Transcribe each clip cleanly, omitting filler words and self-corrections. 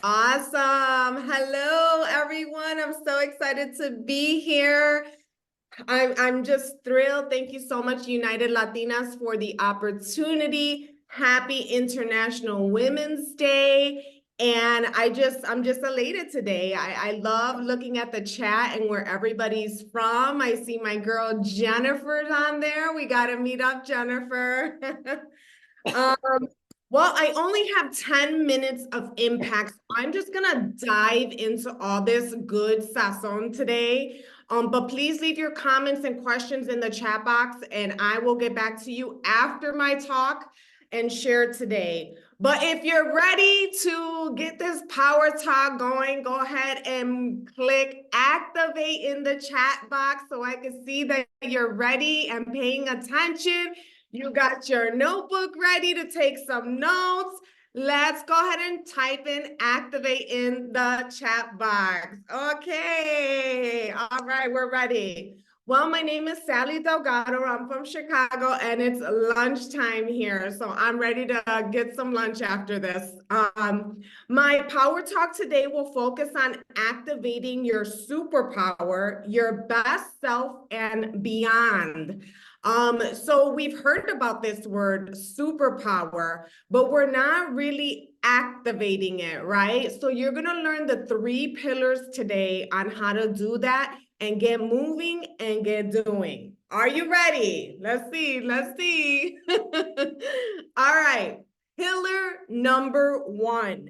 Awesome. Hello, everyone. I'm so excited to be here. I'm just thrilled. Thank you so much, United Latinas, for the opportunity. Happy International Women's Day. And I'm just elated today. I love looking at the chat and where everybody's from. I see my girl Jennifer's on there. We got to meet up, Jennifer. Um, well, I only have 10 minutes of impact. So I'm just gonna dive into all this good sazon today. But please leave your comments and questions in the chat box, and I will get back to you after my talk and share today. But if you're ready to get this power talk going, go ahead and click activate in the chat box so I can see that you're ready and paying attention. You got your notebook ready to take some notes. Let's go ahead and type in activate in the chat box. Okay. All right, we're ready. Well, my name is Sally Delgado. I'm from Chicago and it's lunchtime here. So I'm ready to get some lunch after this. My power talk today will focus on activating your superpower, your best self, and beyond. So we've heard about this word superpower, but we're not really activating it, right? So you're going to learn the 3 pillars today on how to do that and get moving and get doing. Are you ready? Let's see. Let's see. All right. Pillar number 1,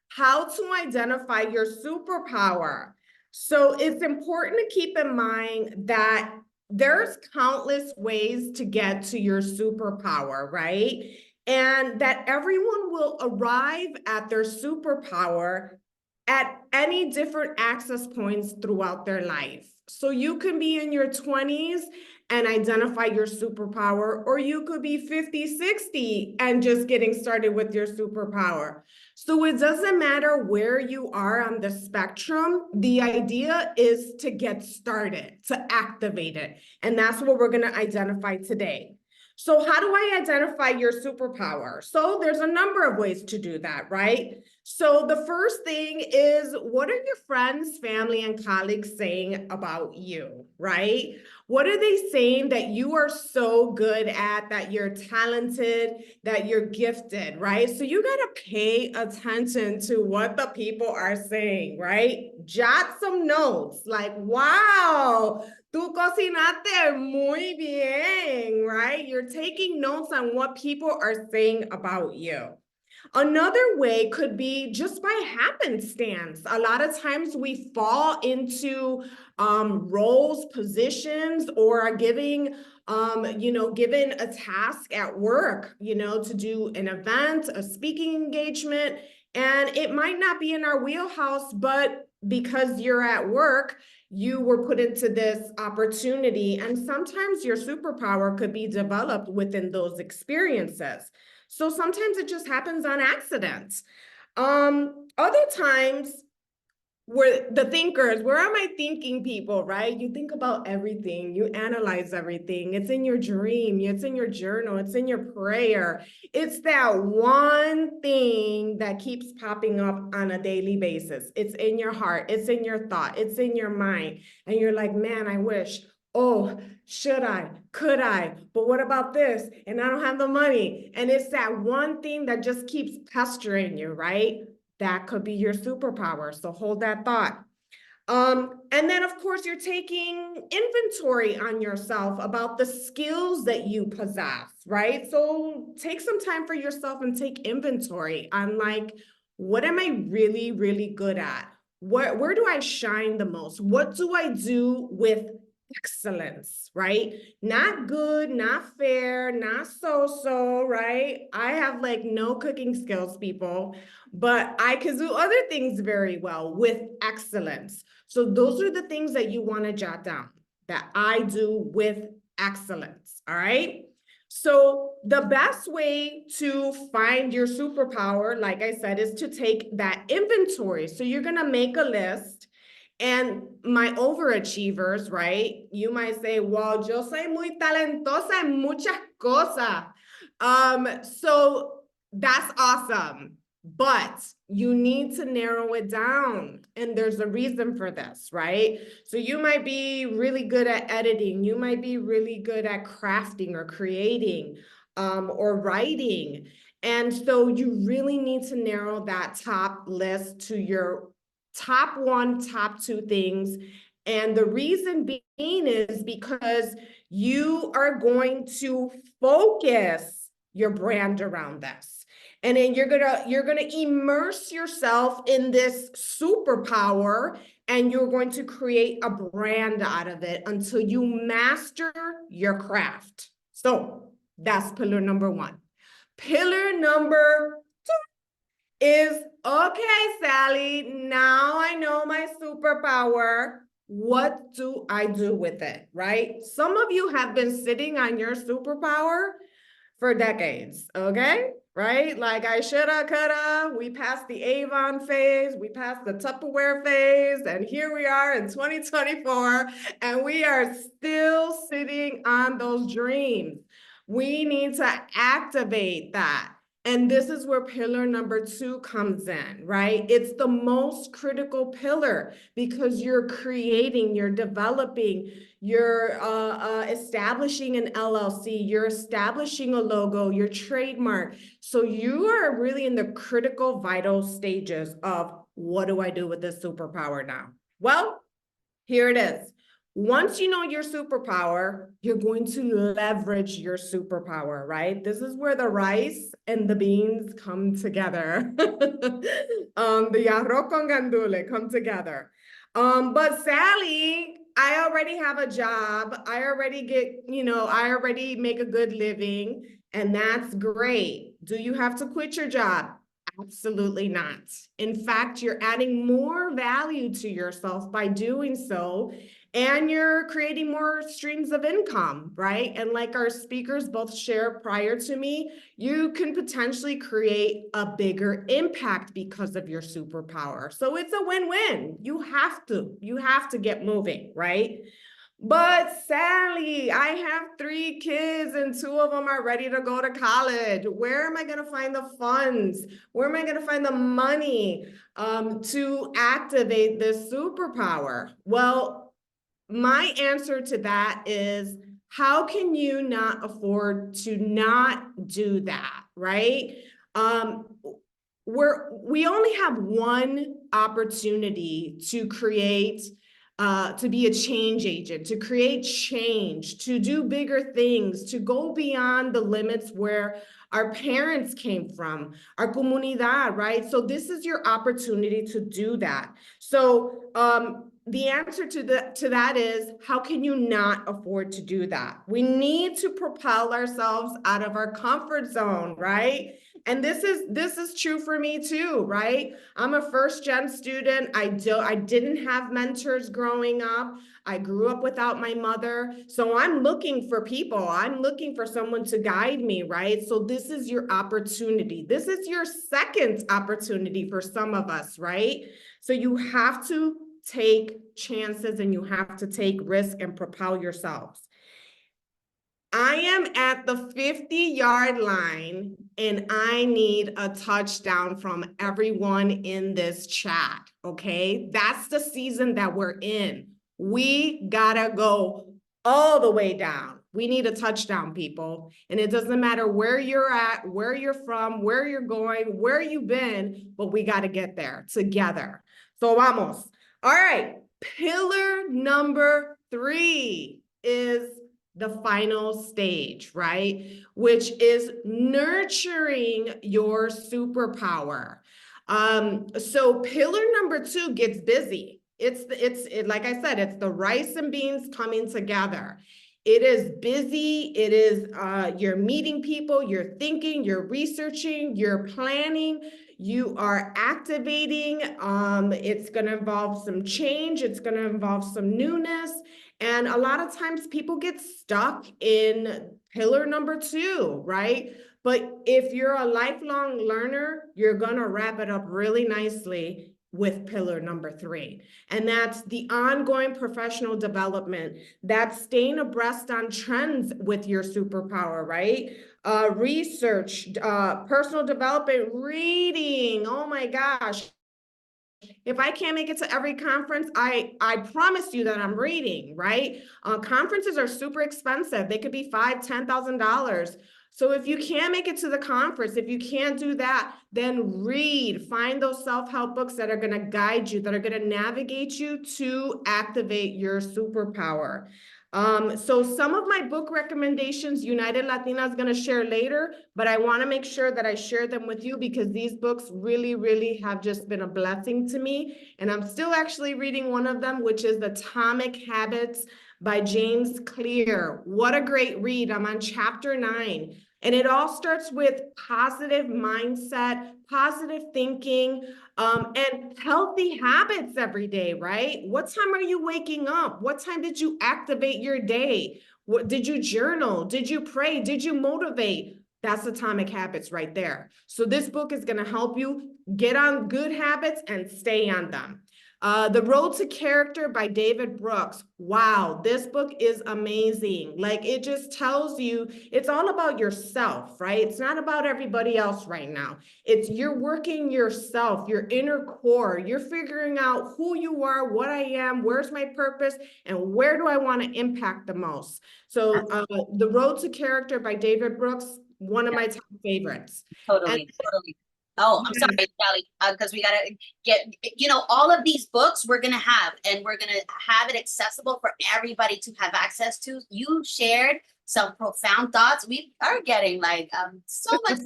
how to identify your superpower. So it's important to keep in mind that there's countless ways to get to your superpower, right? And that everyone will arrive at their superpower at any different access points throughout their life. So you can be in your 20s and identify your superpower, or you could be 50, 60 and just getting started with your superpower. So it doesn't matter where you are on the spectrum. The idea is to get started, to activate it. And that's what we're going to identify today. So how do I identify your superpower? So there's a number of ways to do that, right? So the first thing is, what are your friends, family, and colleagues saying about you, right? What are they saying that you are so good at, that you're talented, that you're gifted, right? So you got to pay attention to what the people are saying, right? Jot some notes like, wow, tú cocinaste muy bien, right? You're taking notes on what people are saying about you. Another way could be just by happenstance. A lot of times we fall into roles, positions, or are given a task at work, to do an event, a speaking engagement, and it might not be in our wheelhouse, but because you're at work, you were put into this opportunity. And sometimes your superpower could be developed within those experiences. So sometimes it just happens on accident. Other times, where the thinkers, where are my thinking people, right? You think about everything, you analyze everything. It's in your dream, it's in your journal, it's in your prayer. It's that one thing that keeps popping up on a daily basis. It's in your heart, it's in your thought, it's in your mind. And you're like, man, I wish, oh, should I, could I, but what about this? And I don't have the money. And it's that one thing that just keeps pestering you, right? That could be your superpower. So hold that thought. And then, of course, you're taking inventory on yourself about the skills that you possess, right? So take some time for yourself and take inventory on, like, what am I really, really good at? Where do I shine the most? What do I do with excellence, right? Not good, not fair, not so, right? I have like no cooking skills, people, but I can do other things very well with excellence. So those are the things that you want to jot down, that I do with excellence, all right? So the best way to find your superpower, like I said, is to take that inventory. So you're going to make a list. And my overachievers, right? You might say, well, yo soy muy talentosa en muchas cosas. So that's awesome. But you need to narrow it down. And there's a reason for this, right? So you might be really good at editing. You might be really good at crafting or creating or writing. And so you really need to narrow that top list to your top one, top two things. And the reason being is because you are going to focus your brand around this. And then you're gonna immerse yourself in this superpower, and you're going to create a brand out of it until you master your craft. So that's pillar number one. Pillar number is, okay, Sally, now I know my superpower. What do I do with it, right? Some of you have been sitting on your superpower for decades, okay? Right? Like I shoulda, coulda, we passed the Avon phase, we passed the Tupperware phase, and here we are in 2024, and we are still sitting on those dreams. We need to activate that. And this is where pillar number two comes in, right? It's the most critical pillar because you're creating, you're developing, you're establishing an LLC, you're establishing a logo, your trademark. So you are really in the critical, vital stages of, what do I do with this superpower now? Well, here it is. Once you know your superpower, you're going to leverage your superpower, right? This is where the rice and the beans come together. The arroz con gandule come together. But Sally, I already have a job. I already get, I already make a good living, and that's great. Do you have to quit your job? Absolutely not. In fact, you're adding more value to yourself by doing so, and you're creating more streams of income, right? And like our speakers both shared prior to me, you can potentially create a bigger impact because of your superpower. So it's a win-win. You have to get moving, right? But Sally, I have 3 kids and 2 of them are ready to go to college. Where am I going to find the funds? Where am I going to find the money to activate this superpower? Well, my answer to that is, how can you not afford to not do that, right? We only have one opportunity to create to be a change agent, to create change, to do bigger things, to go beyond the limits where our parents came from, our comunidad, right? So this is your opportunity to do that. So the answer to that is, how can you not afford to do that? We need to propel ourselves out of our comfort zone, right? And this is true for me too, right? I'm a first-gen student. I didn't have mentors growing up. I grew up without my mother. So I'm looking for people. I'm looking for someone to guide me, right? So this is your opportunity. This is your second opportunity for some of us, right? So you have to take chances and you have to take risk and propel yourselves. I am at the 50-yard line and I need a touchdown from everyone in this chat, okay? That's the season that we're in. We gotta go all the way down. We need a touchdown, people. And it doesn't matter where you're at, where you're from, where you're going, where you've been, but we gotta get there together. So vamos. All right, pillar number 3 is the final stage, right? Which is nurturing your superpower. So pillar number 2 gets busy. It's like I said, it's the rice and beans coming together. It is busy. It is you're meeting people, you're thinking, you're researching, you're planning, you are activating. It's going to involve some change. It's going to involve some newness. And a lot of times people get stuck in pillar number 2, right? But if you're a lifelong learner, you're going to wrap it up really nicely with pillar number 3. And that's the ongoing professional development, that's staying abreast on trends with your superpower, right? research, personal development, reading. Oh my gosh. If I can't make it to every conference, I promise you that I'm reading, right? Conferences are super expensive. They could be $5,000, $10,000. So if you can't make it to the conference, if you can't do that, then read. Find those self-help books that are going to guide you, that are going to navigate you to activate your superpower. So some of my book recommendations, United Latina is going to share later, but I want to make sure that I share them with you because these books really, really have just been a blessing to me. And I'm still actually reading one of them, which is Atomic Habits by James Clear. What a great read. I'm on chapter 9. And it all starts with positive mindset, positive thinking, and healthy habits every day, right? What time are you waking up? What time did you activate your day? What did you journal? Did you pray? Did you motivate? That's Atomic Habits right there. So this book is going to help you get on good habits and stay on them. The Road to Character by David Brooks. Wow, this book is amazing. Like it just tells you, it's all about yourself, right? It's not about everybody else right now. It's you're working yourself, your inner core. You're figuring out who you are, what I am, where's my purpose, and where do I want to impact the most. So The Road to Character by David Brooks, one of my top favorites. Totally, totally. Oh, I'm sorry, Sally, because we gotta get, all of these books we're gonna have, and we're gonna have it accessible for everybody to have access to. You shared some profound thoughts. We are getting like so much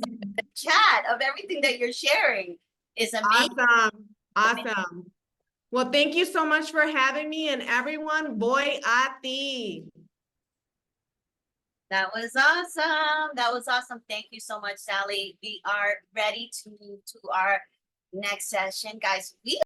chat of everything that you're sharing. Is amazing. Awesome. Well, thank you so much for having me, and everyone, boy a ti. That was awesome. That was awesome. Thank you so much, Sally. We are ready to move to our next session, guys. We